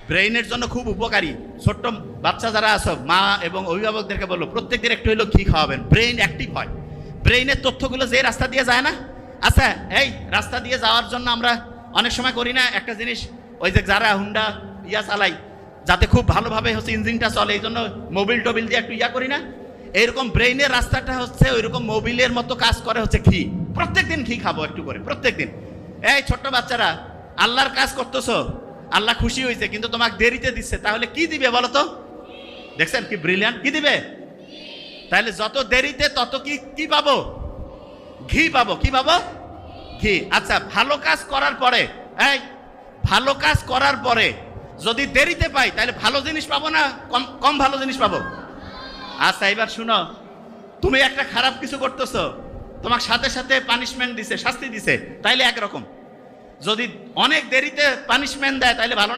ব্রেইনের জন্য খুব উপকারী। ছোট্ট বাচ্চা যারা আছো, মা এবং অভিভাবকদেরকে বললো প্রত্যেকদিন একটু হলেও ঘি খাওয়াবেন, ব্রেইন অ্যাক্টিভ হয়। ব্রেইনের তথ্যগুলো যে রাস্তা দিয়ে যায় না, আচ্ছা এই রাস্তা দিয়ে যাওয়ার জন্য আমরা অনেক সময় করি না একটা জিনিস, ওই যে যারা হুন্ডা চালাই যাতে খুব ভালোভাবে ইঞ্জিনটা চলে, এই জন্য মোবিল টোবিল দিয়ে একটু করি না, এইরকম ব্রেইনের রাস্তাটা ওইরকম মোবিলের মতো কাজ করে ঘি। প্রত্যেকদিন ঘি খাবো একটু করে, প্রত্যেকদিন। এই ছোট্ট বাচ্চারা, আল্লাহর কাজ করতেছো, আল্লাহ খুশি হয়েছে কিন্তু তোমাকে দেরিতে দিচ্ছে, তাহলে কি দিবে বলো তো? দেখছেন কি ব্রিলিয়ান্ট, কি দিবে? তাহলে যত দেরিতে তত কি পাবো? ঘি পাবো। কি পাবো? ঘি। আচ্ছা, ভালো কাজ করার পরে, ভালো কাজ করার পরে যদি দেরিতে পাই তাহলে ভালো জিনিস পাবো না কম ভালো জিনিস পাবো? আচ্ছা এবার শুনো, তুমি একটা খারাপ কিছু করতেছো, তোমার সাথে সাথে পানিশমেন্ট দিছে, শাস্তি দিছে, তাইলে একরকম। যদি অনেক দেরিতে পানিশমেন্ট দেয় তাহলে ভালো।